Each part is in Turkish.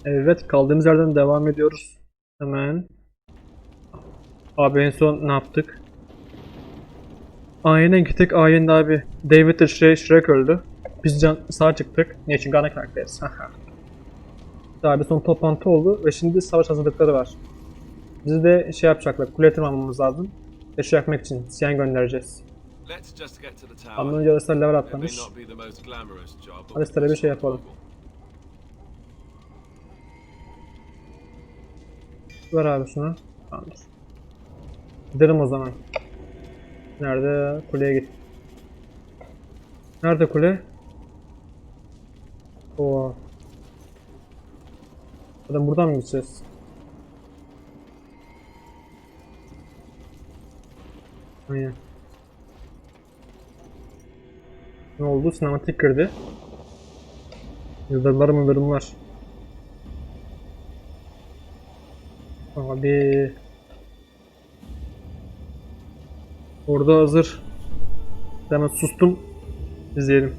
Evet, kaldığımız yerden devam ediyoruz. Hemen. Abi en son ne yaptık? Aynen gittik. Aynen abi. David de Shrek öldü. Biz sağ çıktık. Ne için? Gana karakteriz. Abi son toplantı oldu ve şimdi savaş hazırlıkları var. Bizi de şey yapacaklar. Kule tırmanmamız lazım. Ve şey yapmak için Siyen göndereceğiz. Ondan önce Alistair level atlamış. Alistair'e bir şey yapalım. Ver abi şunu. Tamamdır. Gidelim o zaman. Nerede? Kuleye git. Nerede kule? Oo. Zaten buradan mı gideceğiz? Aynen. Ne oldu? Sinematik girdi. Yıldırımlar mıldırımlar. Abi. Orada hazır. Hemen sustum. İzleyelim.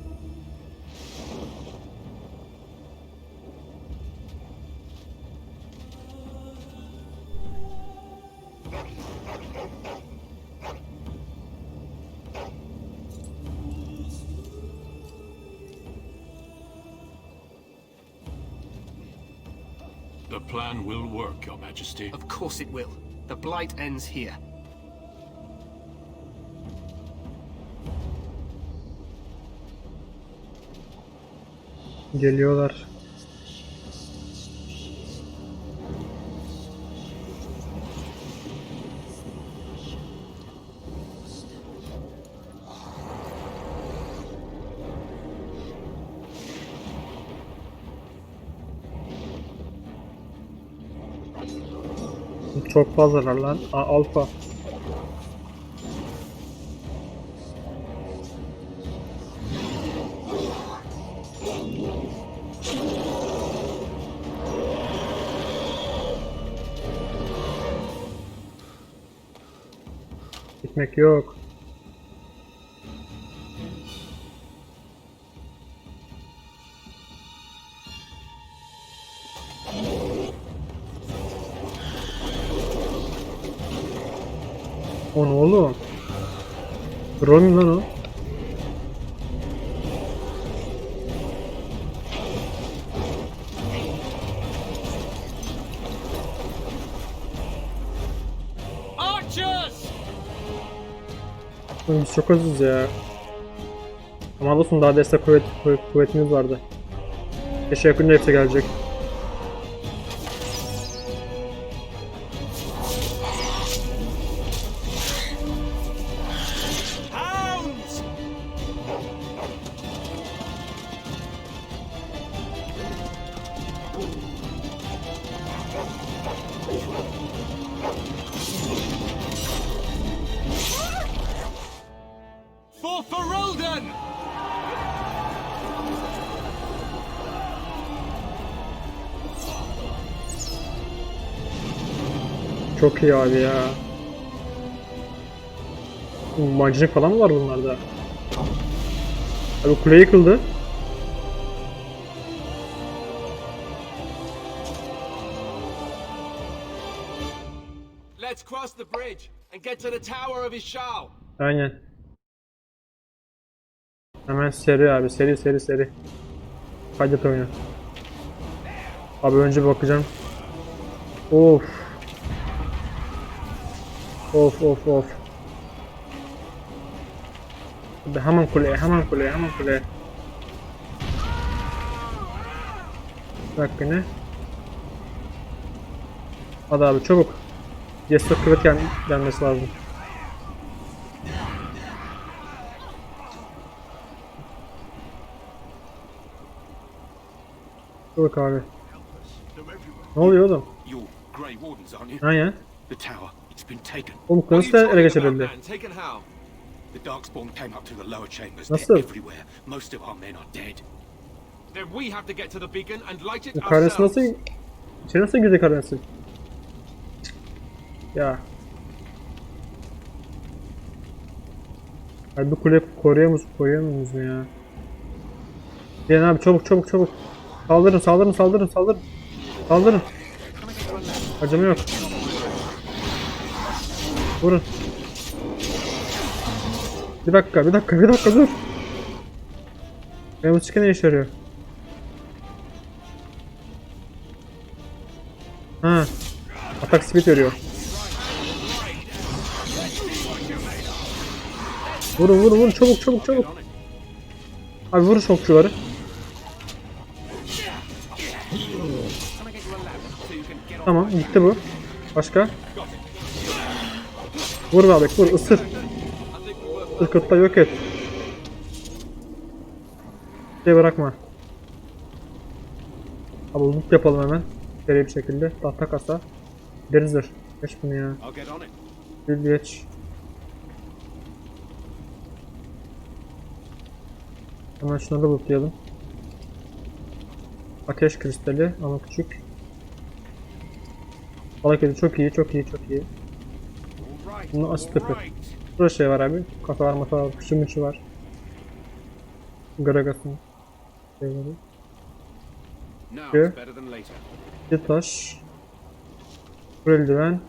The plan will work, Your Majesty. Of course it will. The blight ends here. Geliyorlar. Çok fazlalar lan. Alfa. Gitmek yok. O ne oğlum? Troll lan o? Archers! Biz çok azız ya. Ama olsun daha destek kuvvetimiz vardı. Keşke yakında hepsi gelecek. Hounds! For Ferelden! Çok iyi abi ya. Mancınık falan mı var bunlarda? Abi kule yıkıldı. Let's cross the bridge and get to the tower of his shao. Aynen. Hemen seri abi, seri. Kaydet oyunu. Abi önce bakacağım. Of. Of. Abi hemen kuleye. Bak yine. Hadi abi çabuk. Destek kuvvet gelmesi lazım. Çabuk abi. Ne oluyor oğlum? You're Grey Wardens, aren't you? Aynen. The tower, it's been taken. Oğlum kılıç da ele geçirildi. Taken how? The Darkspawn came up through the lower chambers. Nasıl? They're everywhere. Most of our men are dead. Then we have to get to the beacon and light it Bu karesi ourselves. nasıl... İçeri nasıl girdi karesi? Ya. Abi bu kule koruyamıyoruz mu ya? Gelin abi çabuk. Saldırın. Saldırın. Acımı yok. Vurun. Bir dakika dur. Benim bu skin ne işe yarıyor? Ha. Atak speed veriyor. Vurun çabuk. Abi vurun şokçuları. Tamam gitti bu. Başka? Vur abi vur ısır. Irkıtla yok et. Şey bırakma. Abi loot yapalım hemen. Seri bir şekilde. Tahta kasa. Deri zırh. Geç bunu ya. I'll get on it. Bir geç. Hemen şunları da lootlayalım. Ateş kristali ama küçük. Balık eti çok iyi. All right. Bunu all açtık. right. Burada şey var abi. Kafa var, masa var, kışı mıçı var. Gragas'ın şeyleri. Now it's better than later. Bir taş. Bu eldiven.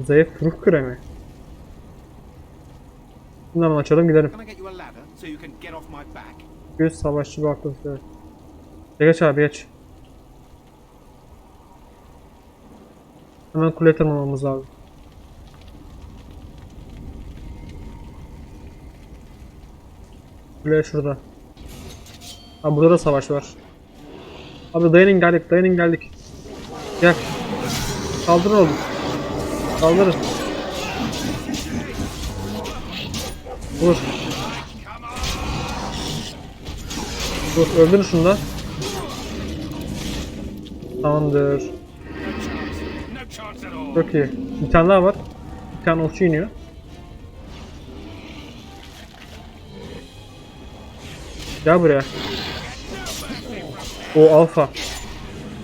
Zayıf ruh kremi. Bunu hemen açalım gidelim. Can I get you a ladder so you can get off my back? Bir savaşçı baktı. Geç abi geç. Hemen kuleye tırmanmamız lazım. Kule şurada. Abi burada da savaş var. Abi dayanın geldik. Gel. Saldırın oğlum. Saldırın. Vur. Vur öldürün şunu da. Tamamdır. No chance at all. Çok iyi. Bir tane daha var. Bir tane okçu iniyor. Gel buraya. O alfa.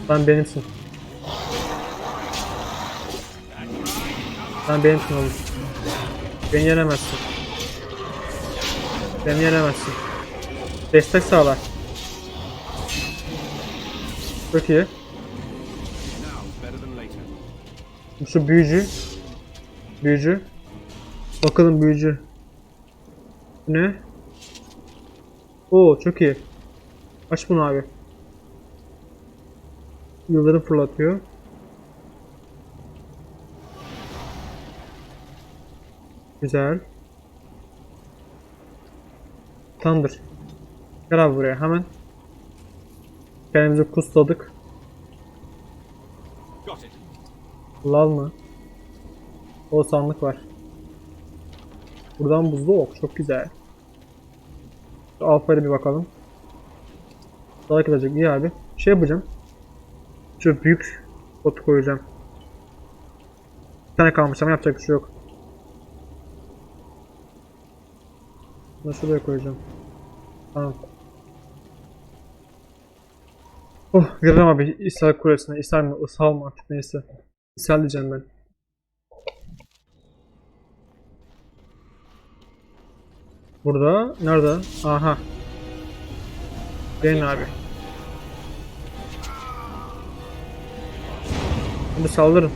Sen benimsin. Sen benimsin oğlum. Beni yenemezsin. Destek sağla. Çok iyi. Now it's better than later. Şu büyücü. Bakalım büyücü. Ne? Oo çok iyi. Aç bunu abi. Yıldırım fırlatıyor. Güzel. Tamamdır. Gel abi buraya hemen. Kendimizi kusladık. Got it. Lal mı? O sandık var. Buradan buzlu ok. Çok güzel. Şu alfa'ya bir bakalım. Daha gidecek. İyi abi. Şey yapacağım. Şu büyük botu koyacağım. Bir tane kalmış ama yapacak bir şey yok. Bunu şuraya koyacağım. Tamam. Oh girdim abi İshal Kulesi'ne. İshal mi? Ishal mı artık neyse. İshal diyeceğim ben. Burada. Nerede? Aha. Gelin abi. Şimdi saldırın.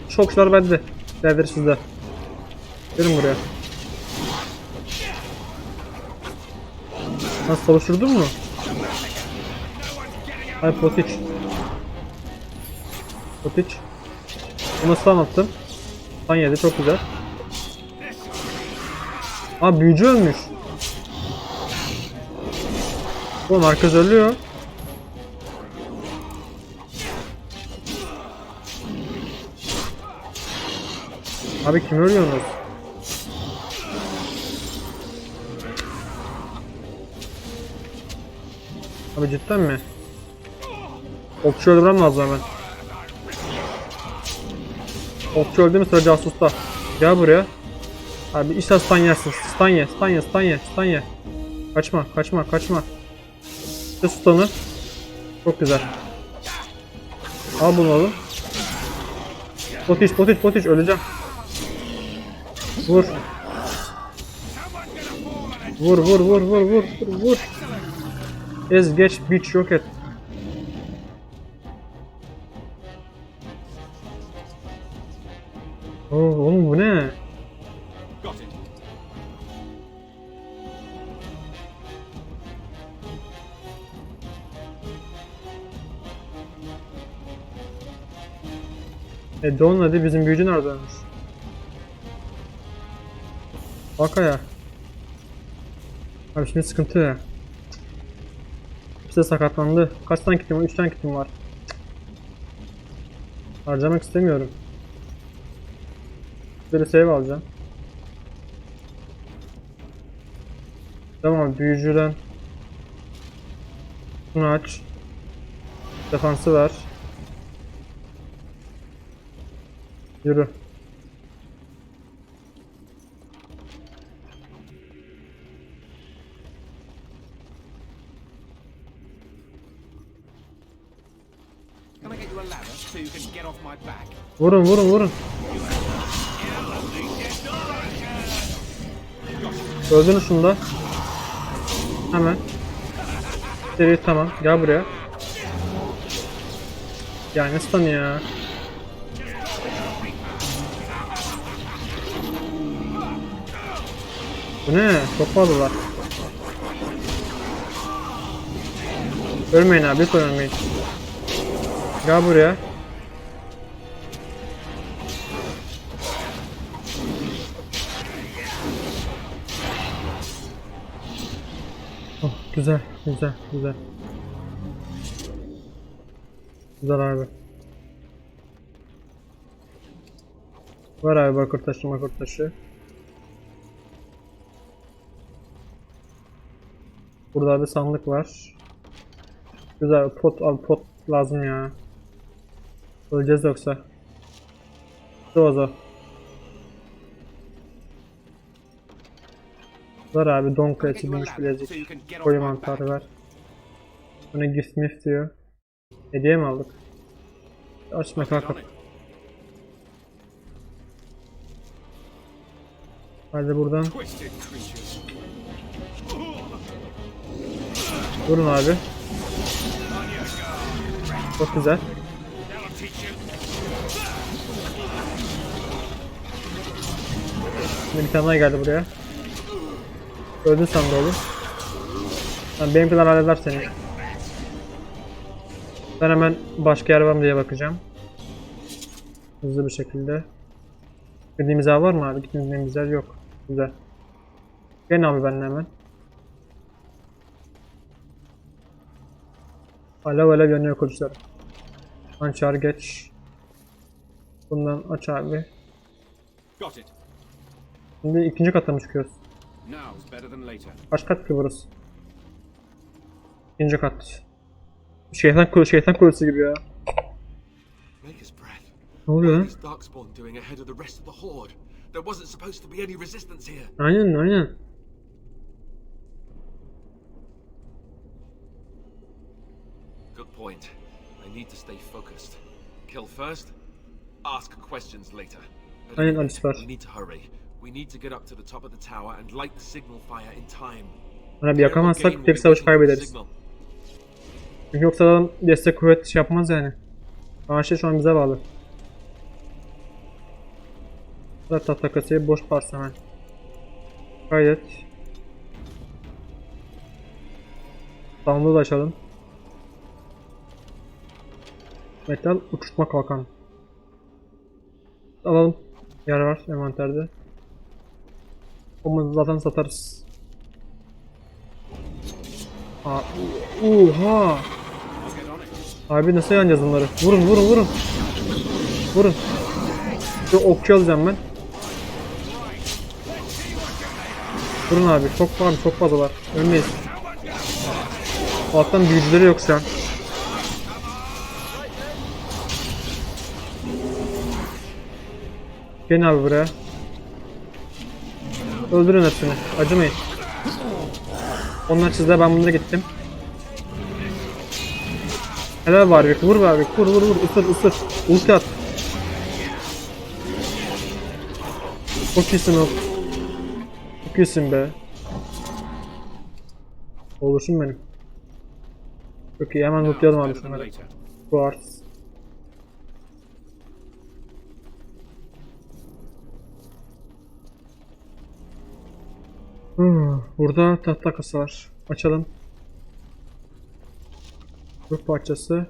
Şokçular bende. Devir sizde. Gelin buraya. Nasıl savuşturdun mu? Hayır potiç. Bunu stun attım. Stun yedi çok güzel. Aa büyücü ölmüş. Oğlum herkes ölüyor. Abi kim ölüyorsunuz? Abi cidden mi? Okçu öldürmem lazım hemen. Okçu öldü mü sıra casusta. Gel buraya. Abi işte stun yersin. Stun ye. Kaçma. İşte stun'ı. Çok güzel. Al bunu oğlum. Potiç öleceğim. Vur. Ez geç biç yok et. Oo, oğlum bu ne? Got it. Don hadi bizim büyücü neredeymiş? Bak ya. Abi şimdi sıkıntı ya. Hepsi de sakatlandı. Kaç tane kitim var? 3 tane kitim var. Harcamak istemiyorum. Böyle save alacağım. Tamam büyücüden. Bunu aç. Defansı ver. Yürü. Can I get you a ladder so you can get off my back? Vurun vurun vurun. Öldünüz şunu da. Hemen. Seri tamam. Gel buraya. Ya ne stun ya. Bu ne? Çok fazlalar. Ölmeyin abi, lütfen ölmeyin. Gel buraya. Oh, güzel, güzel, güzel. Güzel abi. Var abi bakır taşı. Burada bir sandık var. Güzel pot lazım ya. Öleceğiz yoksa. Dozo. Var abi don kredi gümüş bilezik. Koyu mantarı var. Buna gift mif diyor. Hediye mi aldık? Açma kalkıp. Hadi buradan. Vurun abi. Çok güzel. Şimdi bir tane daha geldi buraya. Öldün sen de oğlum. Yani benimkiler halleder seni. Ben hemen başka yer var mı diye bakacağım. Hızlı bir şekilde. Gittiğimiz yer var mı abi? Gittiğimiz yer yok. Güzel. Gel abi benimle hemen. Alev alev yanıyor kılıçlar. Hançer geç. Bundan aç abi. Got it. Şimdi ikinci kata mı çıkıyoruz? Now's better than later. Kaç kat ki burası? İkinci kat. Şeytan kulesi gibi ya. Maker's breath. Ne oluyor lan? What is Darkspawn doing ahead of the rest of the Horde? There wasn't supposed to be any resistance here. Aynen. Good point. I need to stay focused. Kill first, ask questions later. At Aynen any rate, Alice var. we need to hurry. We need to get up to the top of the tower and light the signal fire in time. Abi yakamazsak tek savaş kaybederiz. Çünkü yoksa adam destek kuvvet şey yapmaz yani. Savaşı şu an bize bağlı. Tahta kasayı boş parça hemen. Kaydet. Download açalım. Metal uçurtma kalkan. Alalım. Yer var envanterde. Onu zaten satarız. Oha! Abi nasıl yanacağız bunları? Vurun. Şu okçu alacağım ben. Vurun abi. Çok fazlalar. Ölmeyiz. Alttan büyücüleri yok şu an. Gelin abi buraya. Öldürün hepsini. Acımayın. Onlar çizdi, ben bunlara gittim. Helal var bir. Vur abi. Vur. Isır. Ulti at. Çok iyisin o. Çok iyisin be. Oluşum benim. Çok iyi, hemen lootlayalım abi şunları. Quartz. Burada tahta kasa var. Açalım. Ruh parçası.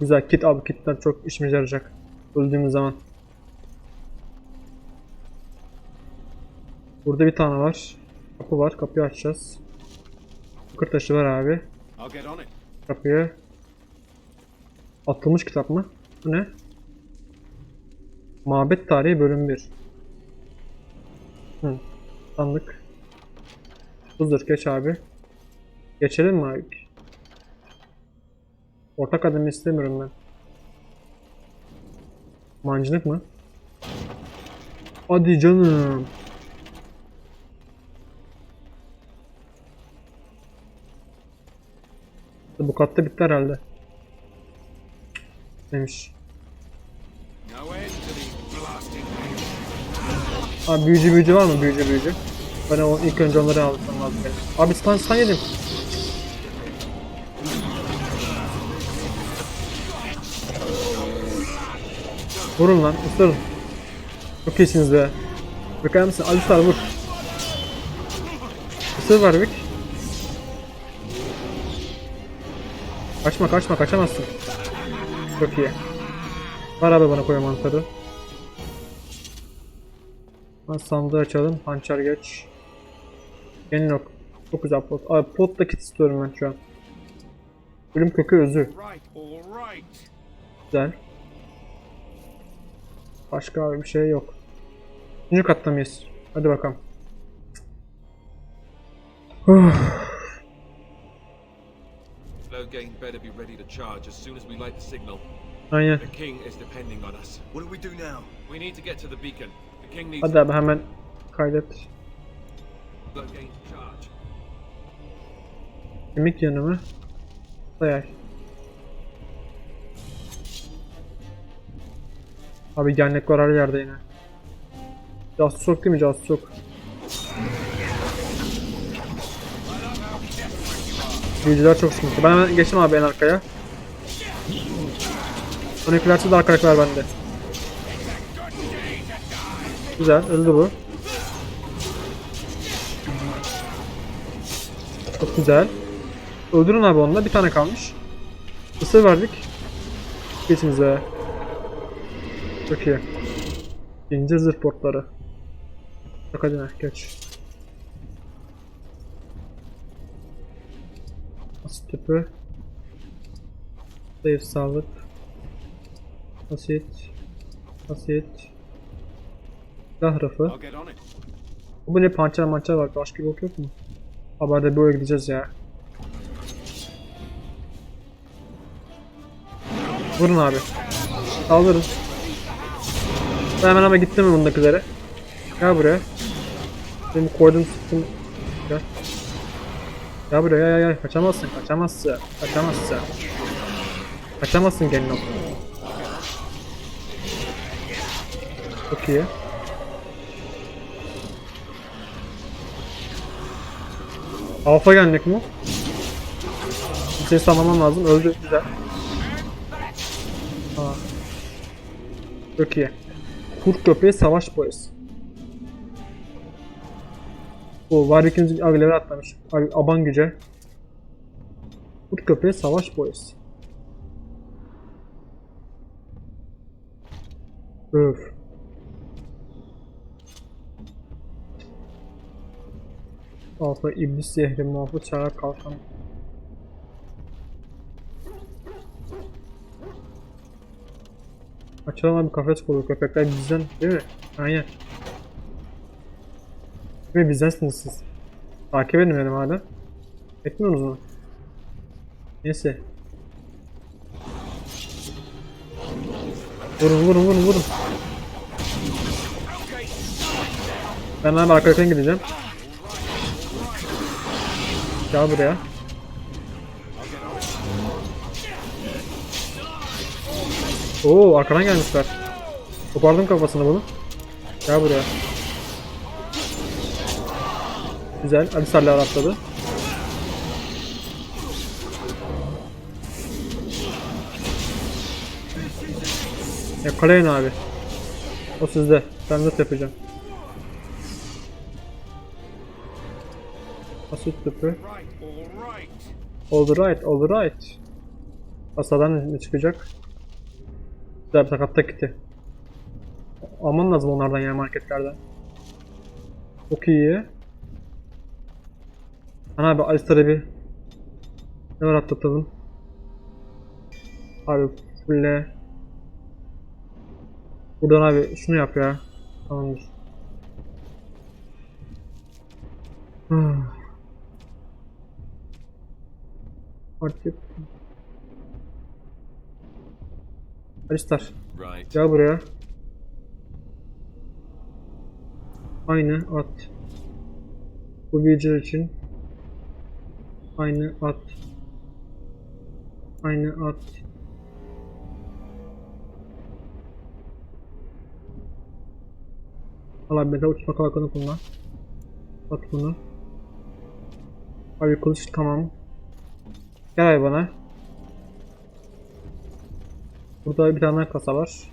Güzel kit abi, kitler çok işimize yarayacak öldüğümüz zaman. Burada bir tane var. Kapı var. Kapıyı açacağız. Bakır taşı var abi. I'll get on it. Kapıyı. Atılmış kitap mı? Bu ne? Mabet tarihi bölüm 1. Sandık. Buzdur, geç abi. Geçelim mi abi? Ortak adımı istemiyorum ben. Mancınık mı? Hadi canım. Bu katta bitti herhalde. Demiş. No end to these blasting Abi büyücü var mı? Büyücü. Ben ilk önce onları almam lazım benim. Abi stun yedim. Vurun lan, ısırın. Çok iyisiniz be. Bakar mısın? Alistar vur. Isır var Vic. Kaçma, kaçamazsın. Çok iyi. Var abi, bana koy mantarı. Sandığı açalım. Hançer geç. Yeni yok. Çok güzel pot. Abi pot da kit istiyorum ben şu an. Ölüm kökü özü. right, all right. Güzel. Başka abi bir şey yok. 3. katta mıyız? Hadi bakalım. Loghain better be ready to charge as soon as we light the signal. Aynen. The king is depending on us. What do we do now? We need to get to the beacon. The king needs Hadi abi hemen kaydet. Loghain to charge. Kemik yanı mı? Sayay. Abi genlik var her yerde yine. Casus yok değil mi? Casus yok. Büyücüler çok sıkıntı. Ben hemen geçtim abi en arkaya. Sonrakilerse de arkalıklar bende. Güzel, öldü bu. Çok güzel. Öldürün abi onunla, bir tane kalmış. Isır verdik. Geçinize. Çok iyi. İnce zırh portları. Bak hadi geç. Asit tüpü. Zayıf sağlık. Asit. Silah rafı. I'll get on it. Bu ne, pançer var. Başka bir bok yok mu? Haberde böyle gideceğiz ya. Vurun abi. Saldırın. Ben hemen ama gittim mi bundaki üzere? Gel buraya. Benim koydum sıktım. Gel. Gel buraya, gel. Kaçamazsın gelin. Çok iyi. Alfa geldik mi? Bir şey sanmamam lazım. Öldü. Güzel. Aa. Çok iyi. Kurt köpeği savaş boyası. O var, ikinci level atlamış. Abi aban güce. Kurt köpeği savaş boyası. Öf. Alfa iblis zehri muhafız çarak kalkan. Açalım abi, kafes kolu, köpekler bizden değil mi? Aynen. Ve bizdensiniz siz. Takip edin benim hala. Etmiyorsunuz mu? Neyse. Vurun. Ben abi arkadan gideceğim. Gel buraya. Oo, arkadan gelmişler. Kopardım kafasını bunu. Gel buraya. Güzel. Alistar'la atladı. Yakalayın abi. O sizde. Ben nasıl yapacağım? Basit tüpü. Right, all right. Alright, alright. Kasadan ne çıkacak? Güzel bir sakatta gitti. Alman lazım onlardan ya, marketlerden. Çok iyi. Ana abi Alistar'a bir ne var atlatalım. Abi fulle. Buradan abi şunu yap ya. Tamamdır. Artık. Alistar. Right. Gel buraya. Aynı at. Bu büyücüler için. Aynı at. Aynı at. Al bir de uçma kalkanı kullan. At bunu. Abi kılıç tamam. Gel abi bana. Burada bir tane kasa var.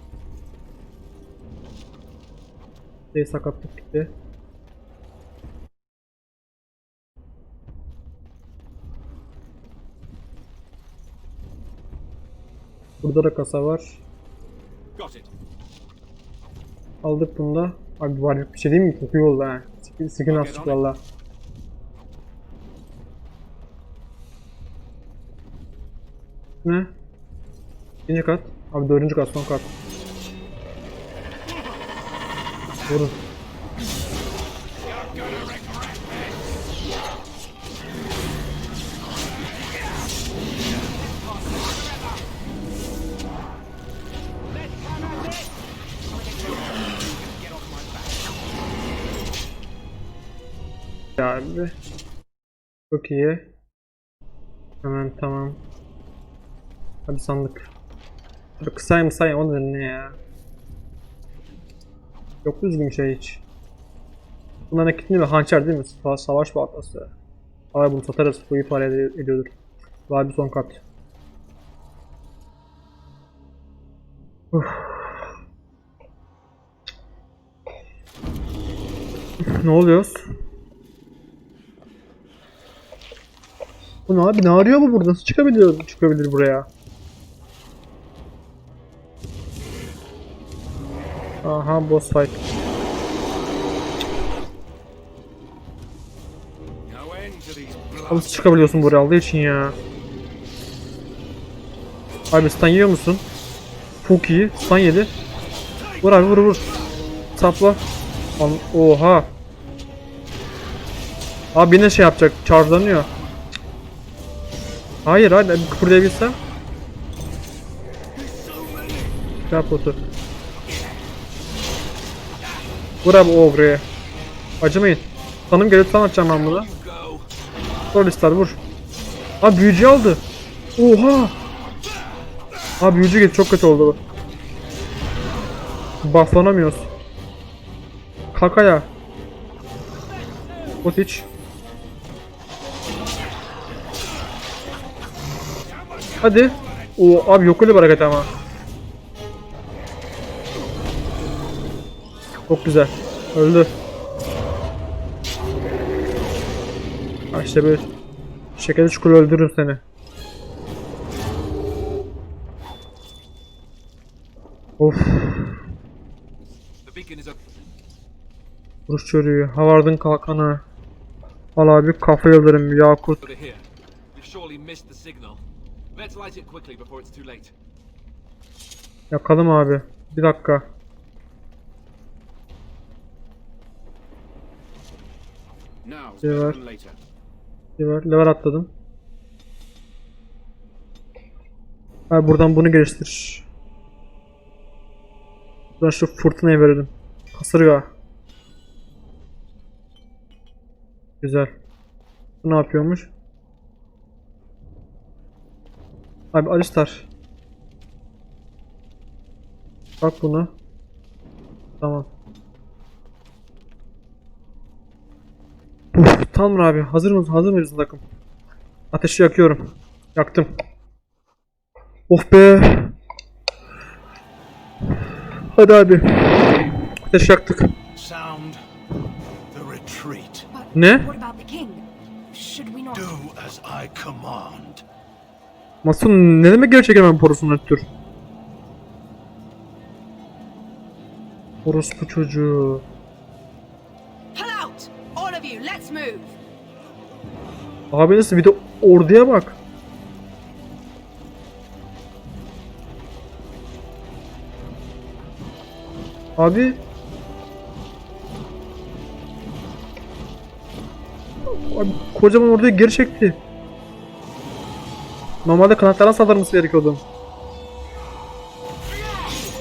Sakatlık gitti. Burada da kasa var. Got it. Aldık bunu da. Abi var bir şey değil mi? Çok iyi oldu ha. Sikin astık valla. Ne? İkinci kat. Abi dördüncü kat, son kat. Vurun. Abi. Çok iyi. Hemen tamam. Hadi sandık. Abi kısayım o da ne ya? Yok düzgün şey hiç. Bunların ekipli ve hançer değil mi? Savaş baltası. Abi bunu satarız. Bu iyi para ediyordur. Var bir son kat. Ne oluyoruz? Bu ne abi? Ne arıyor bu burada? Nasıl çıkabilir buraya? Aha boss fight. No end to these Nasıl çıkabiliyorsun buraya aldığı için ya? Abi stun yiyor musun? Çok iyi. Stun yedi. Vur abi vur. Sapla. Oha. Abi yine şey yapacak. Charge'lanıyor. Hayır hadi kıpırdayabilsem. Gel potu. Vur abi ogre'ye. Acımayın. Sanım gelip sana atacağım ben bunu. Polisler vur. Abi büyücü aldı. Oha. Abi büyücü geldi, çok kötü oldu bu. Bufflanamıyoruz. Kalk ayağa. Pot iç. Hadi. Oo abi yok öyle bir hareket ama. Çok güzel. Öldü. Ha işte böyle şekeri çukur öldürürüm seni. Of. Vuruş çörüğü. Havardın kalkanı. Al abi kafa yıldırım yakut. Yakalım abi. Bir dakika. Now, Lever. later. Lever atladım. Abi buradan bunu geliştir. Buradan şu fırtınayı verelim. Kasırga. Güzel. Bu ne yapıyormuş? Abi Alistar. Bak bunu. Tamam. Tamam abi. Hazır mıyız takım? Ateşi yakıyorum. Yaktım. Oh be. Hadi abi. Ateş yaktık. Sound the retreat. Ne? What about the king? my command. Nasıl, ne demek geri çekemem porosunu tür? Orospu çocuğu. Pull out! All of you, let's move! Abi nasıl, bir de orduya bak. Abi. Abi kocaman orduyu geri çekti. Normalde kanatlardan saldırması gerekiyordu.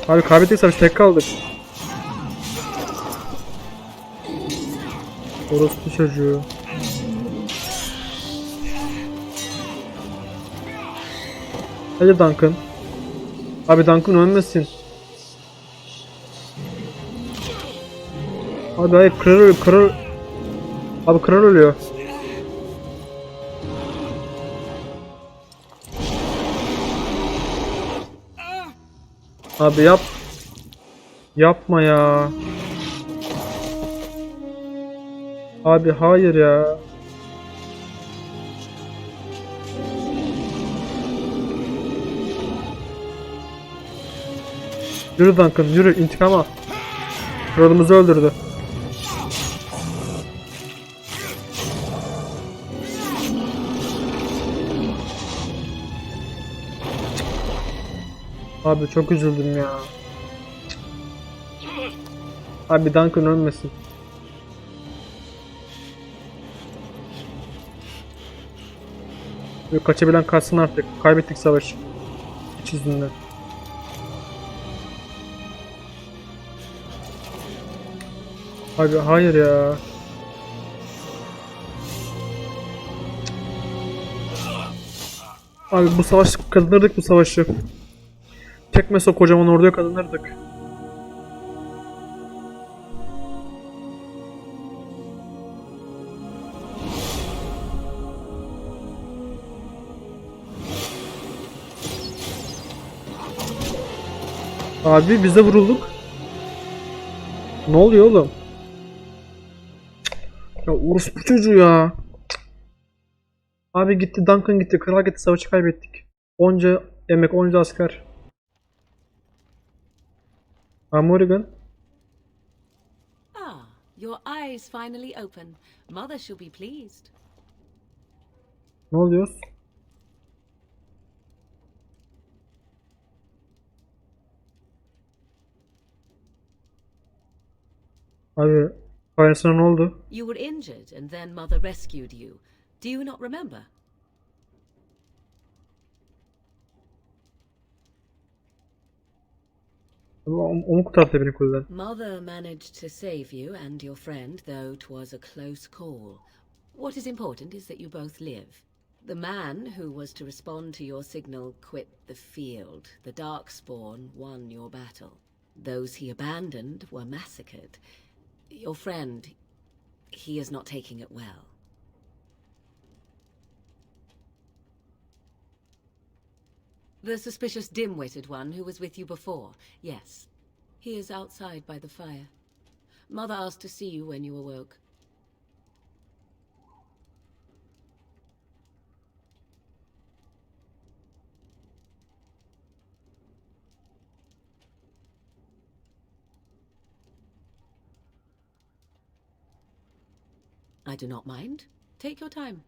Abi kaybettik savaşı, tek kaldık. Orospu çocuğu. Hadi Duncan. Abi Duncan ölmesin. Abi hayır, kral ölüyor, kral. Abi kral ölüyor. Abi yapma ya. Abi hayır ya. Yürü Duncan, yürü, intikam al. Kralımızı öldürdü. Abi çok üzüldüm ya. Abi Duncan ölmesin. Böyle kaçabilen kaçsın artık. Kaybettik savaşı. Hiç yüzünden. Abi hayır ya. Abi bu savaş kazanırdık, bu savaşı. Çekmese o kocaman orduya kazanırdık. Abi bize vurulduk. Ne oluyor oğlum? Ya orospu çocuğu ya. Abi gitti, Duncan gitti, kral gitti, savaşı kaybettik. Onca emek, onca asker. Morrigan. Ah, your eyes finally open. Mother shall be pleased. Ne oluyor? Abi ailesine ne oldu? You were injured and then Mother rescued you. Do you not remember? O mu kurtardı beni kuleden? Mother managed to save you and your friend, though 'twas a close call. What is important is that you both live. The man who was to respond to your signal quit the field. The Darkspawn won your battle. Those he abandoned were massacred. Your friend, he is not taking it well. The suspicious dim-witted one who was with you before, yes. He is outside by the fire. Mother asked to see you when you awoke. I do not mind. Take your time.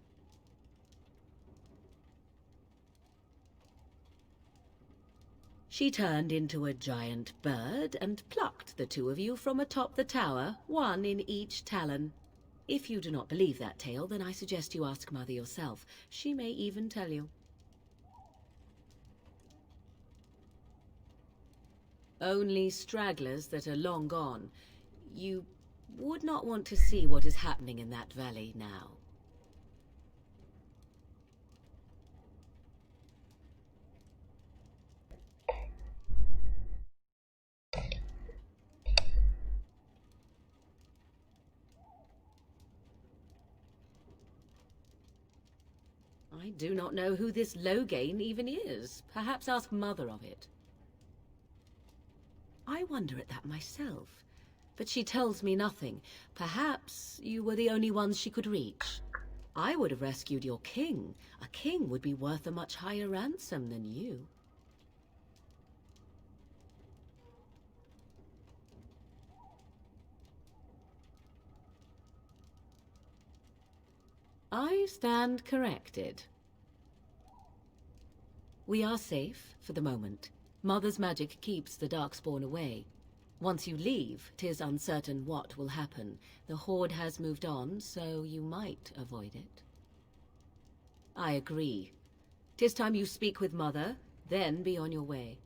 She turned into a giant bird and plucked the two of you from atop the tower, one in each talon. If you do not believe that tale, then I suggest you ask Mother yourself. She may even tell you. Only stragglers that are long gone. You would not want to see what is happening in that valley now. I do not know who this Loghain even is. Perhaps ask Mother of it. I wonder at that myself. But she tells me nothing. Perhaps you were the only ones she could reach. I would have rescued your king. A king would be worth a much higher ransom than you. I stand corrected. We are safe for the moment. Mother's magic keeps the Darkspawn away. Once you leave, 'tis uncertain what will happen. The Horde has moved on, so you might avoid it. I agree. 'Tis time you speak with Mother, then be on your way.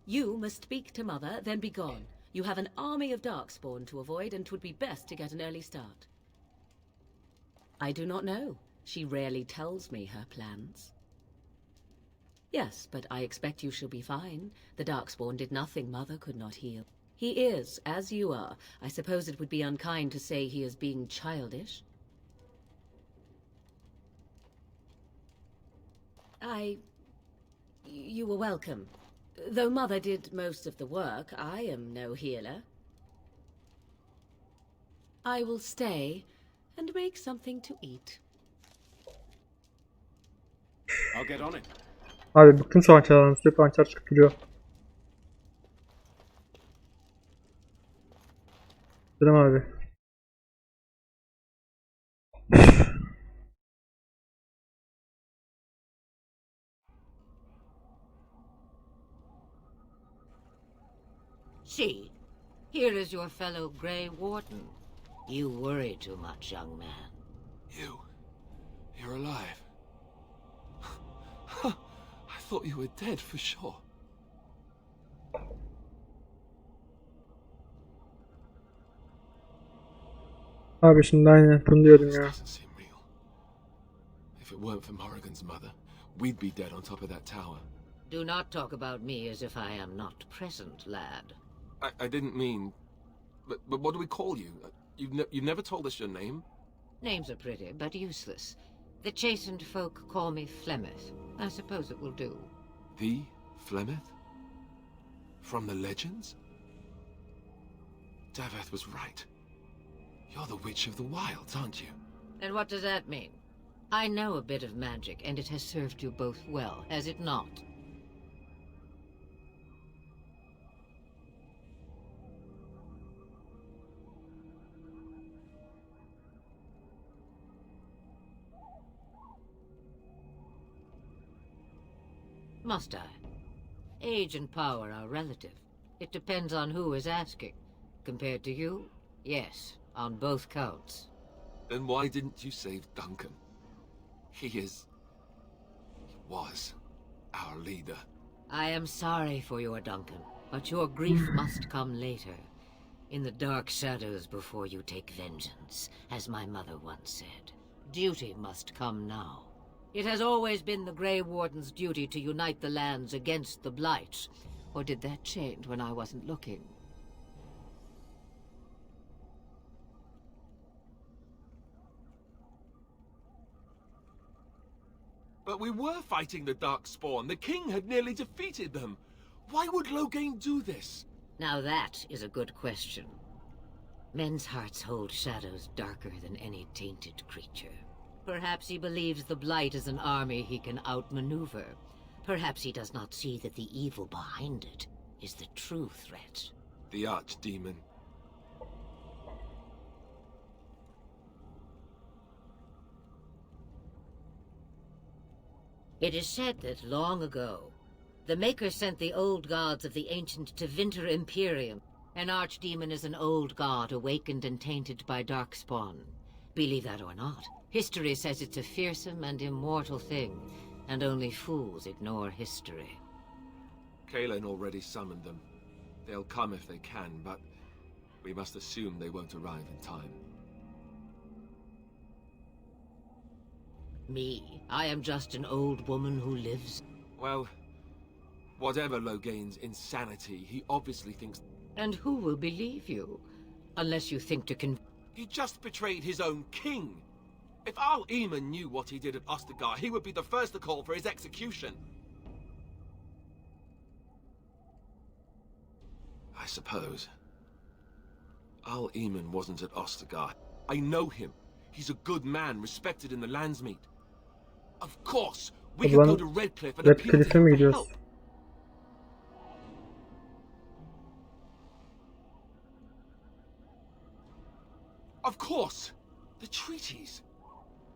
You must speak to Mother, then be gone. You have an army of Darkspawn to avoid, and 'twould be best to get an early start. I do not know. She rarely tells me her plans. Yes, but I expect you shall be fine. The Darkspawn did nothing Mother could not heal. He is, as you are. I suppose it would be unkind to say he is being childish. You were welcome. Though Mother did most of the work, I am no healer. I will stay and make something to eat. I'll get on it. Abi bıktım şu hançerlerden. Sürekli hançer çıkıp duruyor. Dedim abi. See, here is your fellow Grey Warden. You worry too much, young man. You're alive. I thought you were dead for sure. Abi şimdi aynen bunu diyordum This ya. doesn't seem real. If it weren't for Morrigan's mother, we'd be dead on top of that tower. Do not talk about me as if I am not present, lad. I didn't mean... But what do we call you? You've never told us your name? Names are pretty, but useless. The chastened folk call me Flemeth. I suppose it will do. The Flemeth? From the legends? Daveth was right. You're the Witch of the Wilds, aren't you? And what does that mean? I know a bit of magic, and it has served you both well, has it not? Must I? Age and power are relative. It depends on who is asking. Compared to you, yes, on both counts. Then why didn't you save Duncan? He was our leader. I am sorry for your Duncan, but your grief must come later. In the dark shadows before you take vengeance, as my mother once said. Duty must come now. It has always been the Grey Warden's duty to unite the lands against the Blights. Or did that change when I wasn't looking? But we were fighting the Darkspawn. The king had nearly defeated them. Why would Loghain do this? Now that is a good question. Men's hearts hold shadows darker than any tainted creature. Perhaps he believes the Blight is an army he can outmaneuver. Perhaps he does not see that the evil behind it is the true threat. The Archdemon. It is said that long ago, the Maker sent the old gods of the ancient to Vinter Imperium. An archdemon is an old god awakened and tainted by Darkspawn. Believe that or not, history says it's a fearsome and immortal thing, and only fools ignore history. Kaelin already summoned them. They'll come if they can, but we must assume they won't arrive in time. Me? I am just an old woman who lives. Well, whatever Loghain's insanity, he obviously thinks... And who will believe you? Unless you think to He just betrayed his own king! If Al Eamon knew what he did at Ostagar, he would be the first to call for his execution. I suppose. Al Eamon wasn't at Ostagar. I know him. He's a good man, respected in the Landsmeet. Of course, we could go to Redcliffe and appeal to Redcliffe'e him mi for gidiyoruz? help. Of course! The treaties!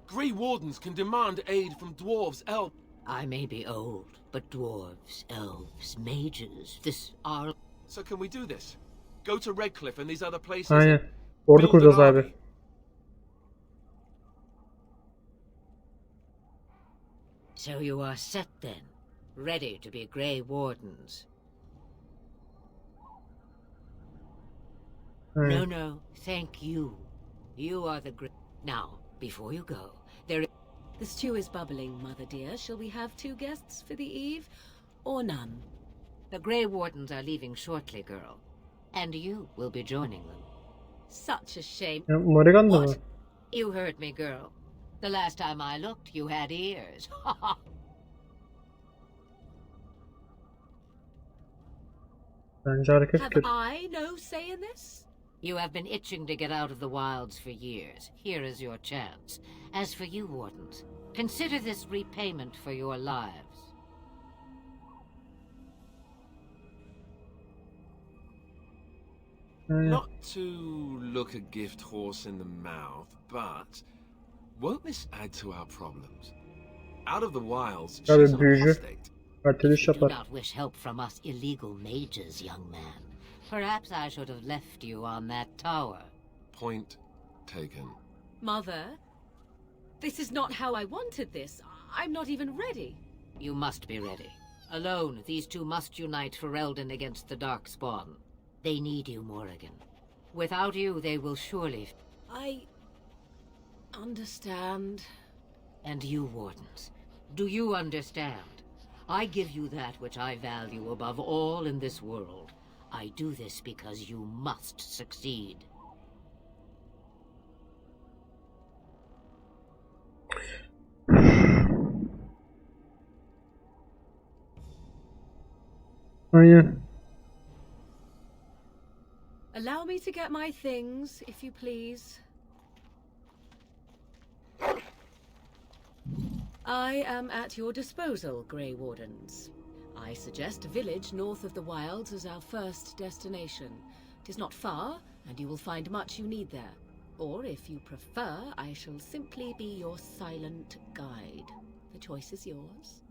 Grey Wardens can demand aid from dwarves, elves. I may be old, but dwarves, elves, mages, this are... So can we do this? Go to Redcliffe and these other places Aynen. and Ordu build kuracağız an abi. army? So you are set then, ready to be Grey Wardens. No, Aynen. no, thank you. You are the Grey... Now, before you go, there is... The stew is bubbling, Mother dear. Shall we have 2 guests for the eve, or none? The Grey Wardens are leaving shortly, girl. And you will be joining them. Such a shame. Ya, Morrigan da mı? What? You heard me, girl. The last time I looked, you had ears. Bence harika Have fikir. I no say in this? You have been itching to get out of the wilds for years. Here is your chance. As for you, Wardens, consider this repayment for your lives. Aynen. Not to look a gift horse in the mouth, but won't this add to our problems? Out of the wilds, Tabii she's an büyücü. apostate. Kaliteli iş You do yapar. not wish help from us illegal mages, young man. Perhaps I should have left you on that tower. Point taken. Mother, this is not how I wanted this. I'm not even ready. You must be ready. Alone, these two must unite for Eldon against the Darkspawn. They need you, Morrigan. Without you, they will surely... I understand. And you, Wardens, do you understand? I give you that which I value above all in this world. I do this because you must succeed. Aynen. Allow me to get my things, if you please. I am at your disposal, Grey Wardens. I suggest a village north of the wilds as our first destination. It is not far, and you will find much you need there. Or, if you prefer, I shall simply be your silent guide. The choice is yours.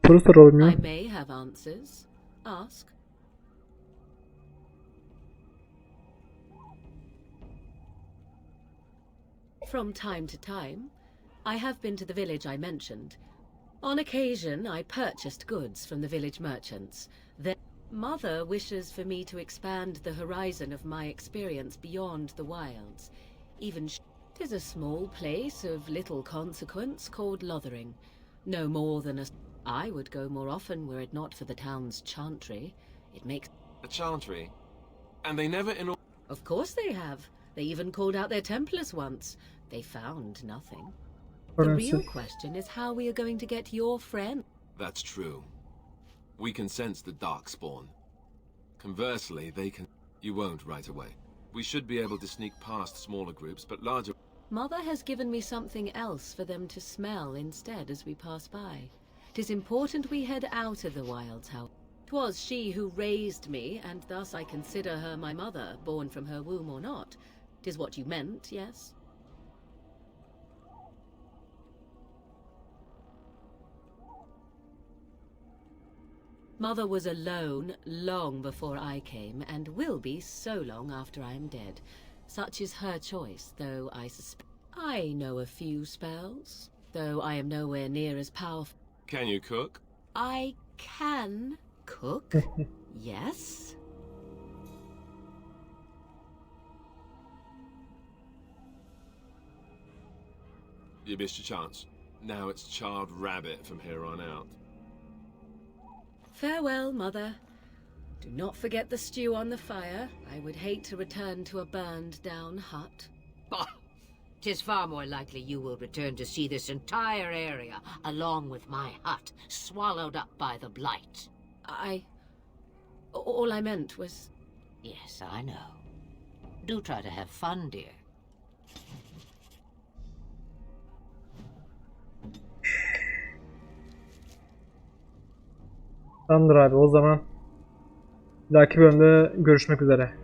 Soru soralım ya. I may have answers. Ask. From time to time, I have been to the village I mentioned. On occasion, I purchased goods from the village merchants. Then, Mother wishes for me to expand the horizon of my experience beyond the wilds. Even it is a small place of little consequence called Lothering. No more than a... I would go more often were it not for the town's chantry. It makes... A chantry? And they never Of course they have. They even called out their Templars once. They found nothing. The real Öğrensin. question is how we are going to get your friend. That's true. We can sense the Darkspawn. Conversely, they can... You won't right away. We should be able to sneak past smaller groups, but larger... Mother has given me something else for them to smell instead as we pass by. 'Tis important we head out of the wilds, how... 'Twas she who raised me, and thus I consider her my mother, born from her womb or not. 'Tis what you meant, yes? Mother was alone long before I came, and will be so long after I am dead. Such is her choice, though I suspect... I know a few spells, though I am nowhere near as powerful. Can you cook? I can cook, yes. You missed your chance. Now it's charred rabbit from here on out. Farewell, Mother. Do not forget the stew on the fire. I would hate to return to a burned-down hut. Bah! 'Tis far more likely you will return to see this entire area, along with my hut, swallowed up by the blight. All I meant was... Yes, I know. Do try to have fun, dear. Tamamdır abi, o zaman bir dahaki bölümde görüşmek üzere.